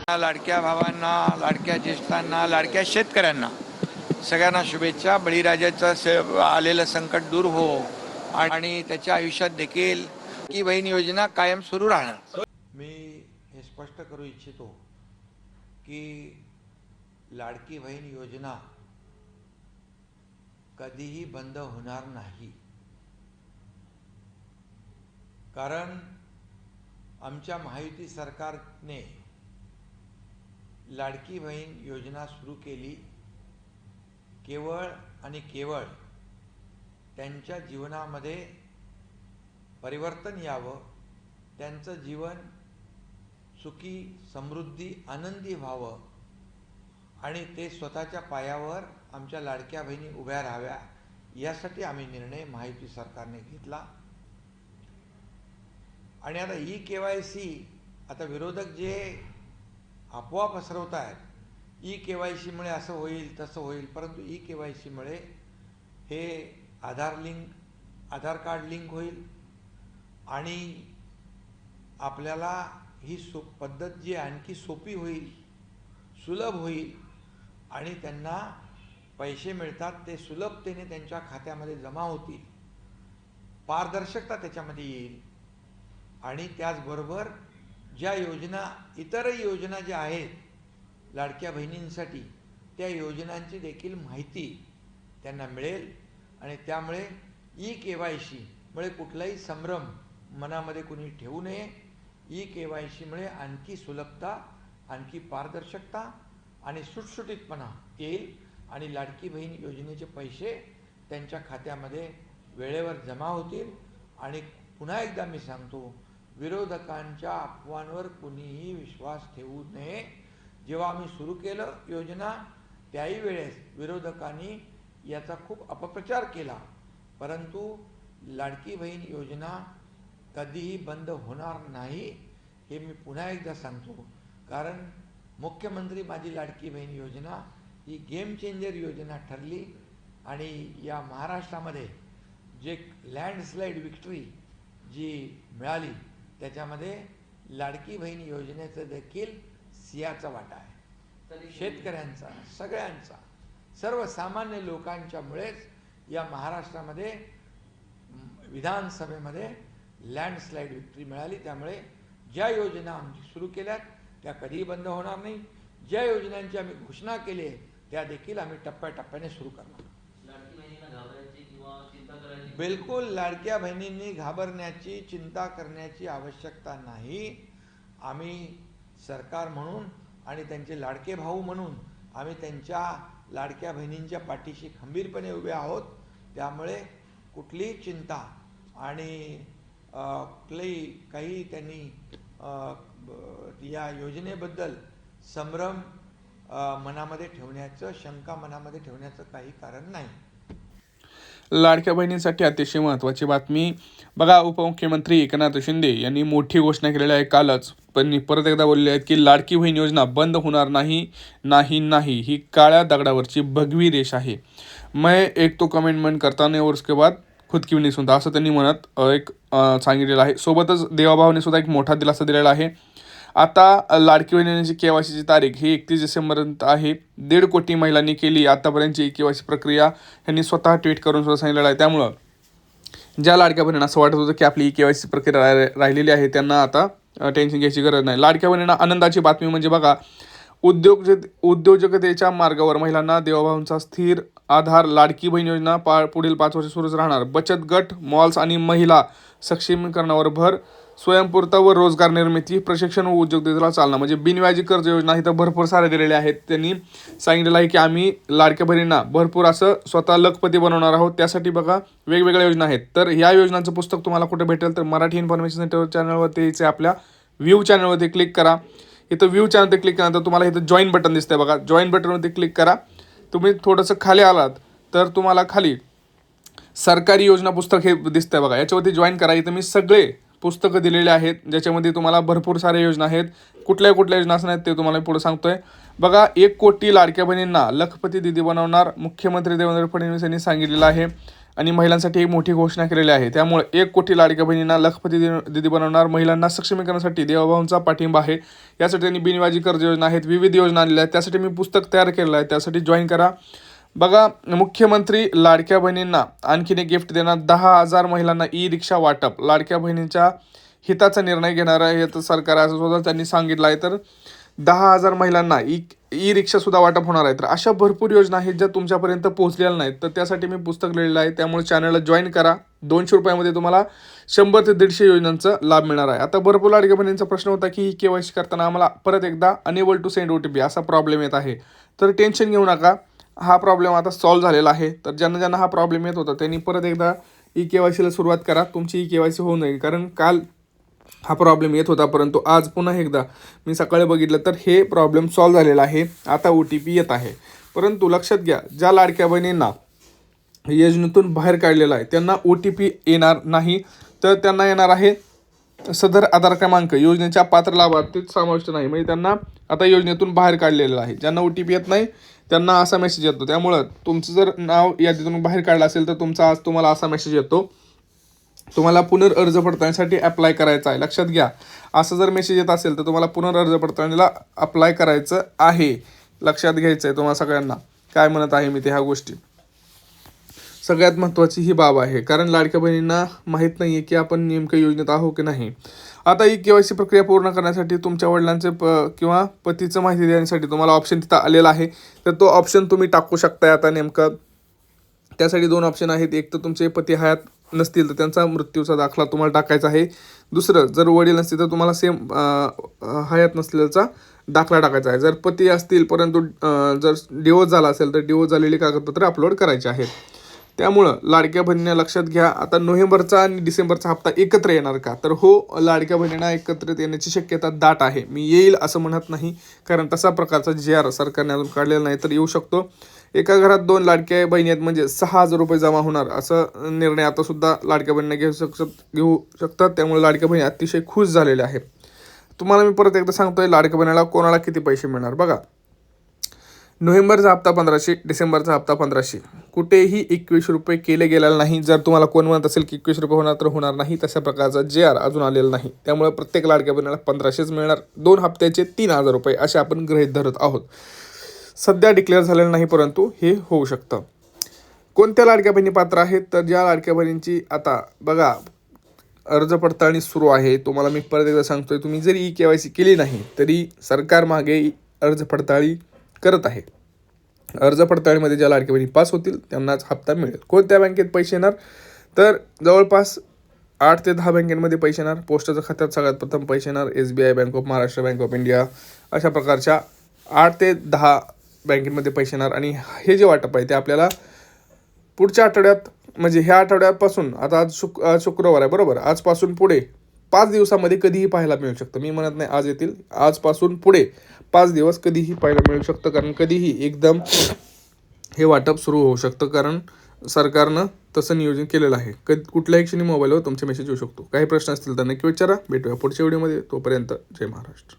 लाडक्या भावांना, लाडक्या ज्येष्ठांना, लाडक्या शेतकऱ्यांना सगळ्यांना शुभेच्छा. बळीराजाचं आलेलं संकट दूर हो आणि त्याच्या आयुष्यात देखील की बहीण योजना कायम सुरू राहणार. मी हे स्पष्ट करू इच्छितो की लाडकी बहीण योजना कधीही बंद होणार नाही. कारण आमच्या महायुती सरकारने लाडकी बहीण योजना सुरू केली केवळ आणि केवळ त्यांच्या जीवनामध्ये परिवर्तन यावं, त्यांचं जीवन सुखी, समृद्धी, आनंदी व्हावं आणि ते स्वतःच्या पायावर आमच्या लाडक्या बहिणी उभ्या राहाव्या यासाठी आम्ही निर्णय महायुती सरकारने घेतला. आणि आता KYC आता विरोधक जे अफवा पसरवत आहेत, KYC मुळे असं होईल तसं होईल, परंतु KYC मुळे हे आधार कार्ड लिंक होईल आणि आपल्याला ही पद्धत जी आणखी सोपी होईल, सुलभ होईल आणि त्यांना पैसे मिळतात ते सुलभतेने त्यांच्या खात्यामध्ये जमा होतील, पारदर्शकता त्याच्यामध्ये येईल. आणि त्याचबरोबर ज्या योजना, इतरही योजना ज्या आहेत लाडक्या बहिणींसाठी, त्या योजनांची देखील माहिती त्यांना मिळेल आणि त्यामुळे KYC मुळे कुठलाही संभ्रम मनामध्ये कोणी ठेवू नये. KYC मुळे आणखी सुलभता, आणखी पारदर्शकता आणि सुटसुटीतपणा येईल आणि लाडकी बहीण योजनेचे पैसे त्यांच्या खात्यामध्ये वेळेवर जमा होतील. आणि पुन्हा एकदा मी सांगतो, विरोधकांच्या अफवांवर कुणीही विश्वास ठेवू नये. जेव्हा आम्ही सुरू केलं योजना त्याही वेळेस विरोधकांनी याचा खूप अपप्रचार केला, परंतु लाडकी बहीण योजना कधीही बंद होणार नाही हे मी पुन्हा एकदा सांगतो. कारण मुख्यमंत्री माझी लाडकी बहीण योजना ही गेम चेंजर योजना ठरली आणि या महाराष्ट्रामध्ये जे लँडस्लाईड विक्ट्री जी मिळाली त्याच्यामध्ये लाडकी बहीण योजनेचं देखील सिंहाचा वाटा आहे. शेतकऱ्यांचा, सगळ्यांचा, सर्वसामान्य लोकांच्यामुळेच या महाराष्ट्रामध्ये विधानसभेमध्ये लँडस्लाईड विक्ट्री मिळाली. त्यामुळे ज्या योजना आम्ही सुरू केल्यात त्या कधीही बंद होणार नाही. ज्या योजनांची आम्ही घोषणा केली आहे त्या देखील आम्ही टप्प्याटप्प्याने सुरू करणार. बिलकुल लाडक्या बहिणींनी घाबरण्याची, चिंता करण्याची आवश्यकता नाही. आम्ही सरकार म्हणून आणि त्यांचे लाडके भाऊ म्हणून आम्ही त्यांच्या लाडक्या बहिणींच्या पाठीशी खंबीरपणे उभे आहोत. त्यामुळे कुठलीही चिंता आणि काही त्यांनी या योजनेबद्दल संभ्रम मनामध्ये ठेवण्याचं, शंका मनामध्ये ठेवण्याचं काही कारण नाही. लाडक्या बहिणींसाठी अतिशय महत्त्वाची बातमी. बघा, उपमुख्यमंत्री एकनाथ शिंदे यांनी मोठी घोषणा केलेली आहे कालच, पण परत एकदा बोलले आहेत की लाडकी बहीण योजना बंद होणार नाही. नाही नाही, ही काळ्या दगडावरची भगवी रेष आहे. मैं एक तो कमेंटमेंट करता नहीं और उसके बाद खुद की भी नहीं सुनता, असं त्यांनी म्हणत एक सांगितलेलं आहे. सोबतच देवाभावाने सुद्धा एक मोठा दिलासा दिलेला आहे. आता लाडकी बहिणीची KYCची तारीख ही 31 डिसेंबरपर्यंत आहे. 1.5 कोटी महिलांनी केली आतापर्यंतची KYC प्रक्रिया, ह्यांनी स्वतः ट्विट करून सुद्धा सांगितलेलं आहे. त्यामुळं ज्या लाडक्या बहिणींना असं वाटत होतं की आपली KYC प्रक्रिया राहिलेली आहे त्यांना आता टेन्शन घ्यायची गरज नाही. लाडक्या बहिणींना आनंदाची बातमी म्हणजे बघा, उद्योजकतेच्या मार्गावर महिलांना देवाभावांचा स्थिर आधार. लाडकी बहीण योजना पुढील 5 वर्ष सुरूच राहणार. बचत गट, मॉल्स आणि महिला सक्षमीकरणावर भर. स्वयंपूर्णता व रोजगार निर्मिती, प्रशिक्षण व उद्योजकतेला चालना. म्हणजे बिनव्याजी कर्ज योजना इथं भरपूर सारे दिलेले आहेत. त्यांनी सांगितलेलं आहे की आम्ही लाडक्या बहिणींना भरपूर असं स्वतः लखपती बनवणार आहोत. त्यासाठी बघा वेगवेगळ्या योजना आहेत. तर ह्या योजनांचं पुस्तक तुम्हाला कुठे भेटेल तर मराठी इन्फॉर्मेशन सेंटर चॅनलवरती यायचे, आपल्या व्ह्यू चॅनलवरती क्लिक करा. इथं व्ह्यू चॅनलवरती क्लिक केल्यानंतर तुम्हाला इथं जॉईन बटन दिसतंय बघा, जॉईन बटनवरती क्लिक करा. तुम्ही थोडंसं खाली आलात तर तुम्हाला खाली सरकारी योजना पुस्तक हे दिसतंय बघा, याच्यावरती जॉईन करा. इथं मी सगळे पुस्तकं दिलेले आहेत ज्याच्यामध्ये तुम्हाला भरपूर साऱ्या योजना आहेत. कुठल्या योजना असणार ते तुम्हाला पुढे सांगतोय. बघा, 1 कोटी लाडक्या बहिणींना लखपती दिदी बनवणार मुख्यमंत्री देवेंद्र फडणवीस यांनी सांगितलेलं आहे. आणि महिलांसाठी एक मोठी घोषणा केलेली आहे. त्यामुळे 1 कोटी लाडक्या बहिणींना लखपती दिदी बनवणार. महिलांना सक्षमीकरणासाठी देवाभाऊंचा पाठिंबा आहे. यासाठी त्यांनी बिनव्याजी कर्ज योजना आहेत, विविध योजना आणलेल्या आहेत. त्यासाठी मी पुस्तक तयार केलेलं आहे, त्यासाठी जॉईन करा. बघा, मुख्यमंत्री लाडक्या बहिणींना आणखीन एक गिफ्ट देणार. 10,000 महिलांना ई-रिक्षा वाटप. लाडक्या बहिणींच्या हिताचा निर्णय घेणार आहे हे तर सरकार असं सुद्धा त्यांनी सांगितलं आहे. तर 10,000 महिलांना ई-रिक्षासुद्धा वाटप होणार आहे. तर अशा भरपूर योजना आहेत ज्या तुमच्यापर्यंत पोहोचलेल्या नाहीत. तर त्यासाठी मी पुस्तक लिहिलेलं आहे, त्यामुळे चॅनलला जॉईन करा. 200 रुपयामध्ये तुम्हाला 100 ते 150 योजनांचा लाभ मिळणार आहे. आता भरपूर लाडक्या बहिणींचा प्रश्न होता की KYC करताना आम्हाला परत एकदा अनेबल टू सेंड OTP असा प्रॉब्लेम येत आहे. तर टेन्शन घेऊ नका, हा प्रॉब्लेम आता सॉल्व्ह झालेला आहे. तर ज्यांना ज्यांना हा प्रॉब्लेम येत होता त्यांनी परत एकदा KYCला सुरुवात करा. तुमची KYC होऊन जाईल, कारण काल हा प्रॉब्लेम येत होता, परंतु आज पुन्हा एकदा मी सकाळी बघितलं तर हे प्रॉब्लेम सॉल्व्ह झालेला आहे. आता OTP येत आहे. परंतु लक्षात घ्या, ज्या लाडक्या बहिणींना योजनेतून बाहेर काढलेला आहे त्यांना OTP येणार नाही. तर त्यांना येणार आहे सदर आधार क्रमांक योजनेच्या पात्र लाभार्थीत समाविष्ट नाही, म्हणजे त्यांना आता योजनेतून बाहेर काढलेलं आहे. ज्यांना OTP येत नाही त्यांना असा मेसेज येतो. त्यामुळं तुमचं जर नाव यादीतून बाहेर काढलं असेल तर तुमचा आज तुम्हाला असा मेसेज येतो, तुम्हाला पुनर्अर्ज पडताळणीसाठी अप्लाय करायचं आहे. लक्षात घ्या, असं जर मेसेज येत असेल तर तुम्हाला पुनर्अर्ज पडताळणीला अप्लाय करायचं आहे. लक्षात घ्यायचं आहे तुम्हाला सगळ्यांना. काय म्हणत आहे मी ते ह्या गोष्टी. सगळ्यात महत्त्वाची ही बाब आहे, कारण लाडक्या बहिणींना माहीत नाही आहे की आपण नेमकं योजनेत आहो की नाही. आता ही KYC प्रक्रिया पूर्ण करण्यासाठी तुमच्या वडिलांचे किंवा पतीचं माहिती देण्यासाठी तुम्हाला ऑप्शन तिथं आलेला आहे. तर तो ऑप्शन तुम्ही टाकू शकताय. आता नेमकं त्यासाठी 2 ऑप्शन आहेत. एक तर तुमचे पती हयात नसतील तर त्यांचा मृत्यूचा दाखला तुम्हाला टाकायचा आहे. दुसरं, जर वडील नसतील तर तुम्हाला सेम हयात नसलेल्याचा दाखला टाकायचा आहे. जर पती असतील परंतु जर डिवोर्स झाला असेल तर डिवोर्स झालेली कागदपत्र अपलोड करायची आहेत. त्यामुळं लाडक्या बहिणींना लक्षात घ्या, आता नोव्हेंबरचा आणि डिसेंबरचा हप्ता एकत्र येणार का? तर हो, लाडक्या बहिणींना एकत्रित येण्याची शक्यता दाट आहे. मी येईल असं म्हणत नाही, कारण तसा प्रकारचा JR सरकारने अजून काढलेला नाही. तर येऊ शकतो. एका घरात 2 लाडक्या बहिणी आहेत म्हणजे 6,000 रुपये जमा होणार, असं निर्णय आता सुद्धा लाडक्या बहिणींना घेऊ शकतात. त्यामुळे लाडक्या बहिणी अतिशय खुश झालेल्या आहेत. तुम्हाला मी परत एकदा सांगतोय, लाडक्या बहिणीला कोणाला किती पैसे मिळणार बघा. नोव्हेंबरचा हप्ता 1500, डिसेंबरचा हप्ता 1500. कुठेही 21 रुपये केले गेलेला नाही. जर तुम्हाला कोण म्हणत असेल की 21 रुपये होणार तर होणार नाही, तशा प्रकारचा JR अजून आलेला नाही. त्यामुळे प्रत्येक लाडक्या बहिणीला 1500च मिळणार. 2 हप्त्याचे 3,000 रुपये असे आपण गृहीत धरत आहोत. सध्या डिक्लेअर झालेलं नाही, परंतु हे होऊ शकतं. कोणत्या लाडक्या बहिणी पात्र आहेत? तर ज्या लाडक्या बहिणींची आता बघा अर्ज पडताळणी सुरू आहे. तुम्हाला मी परत एकदा सांगतोय, तुम्ही जरी KYC केली नाही तरी सरकार मागे अर्ज पडताळणी करत आहे. अर्ज पडताळीमध्ये ज्या लाडक्या बहिणी पास होतील त्यांनाच हप्ता मिळेल. कोणत्या बँकेत पैसे येणार? तर जवळपास 8 ते 10 बँकेमध्ये पैसे येणार. पोस्टाच्या खात्यात सगळ्यात प्रथम पैसे येणार. SBI, bank of Maharashtra, bank of India, अशा प्रकारच्या 8 ते 10 बँकेमध्ये पैसे येणार. आणि हे जे वाटप आहे ते आपल्याला पुढच्या आठवड्यात, म्हणजे ह्या आठवड्यापासून, आता आज शुक्रवार आहे बरोबर, आजपासून पुढे 5 दिवसामध्ये कधीही पाहायला मिळू शकतं. मी म्हणत नाही आज येतील, आजपासून पुढे 5 दिवस कधीही पाहायला मिळू शकतं. कारण कधीही एकदम हे वाटप सुरू होऊ शकतं, कारण सरकारनं तसं नियोजन केलेलं आहे. कुठल्याही क्षणी मोबाईलवर तुमचे मेसेज येऊ शकतो. काही प्रश्न असतील तर नक्की विचारा. भेटूया पुढच्या व्हिडिओमध्ये. तोपर्यंत जय महाराष्ट्र.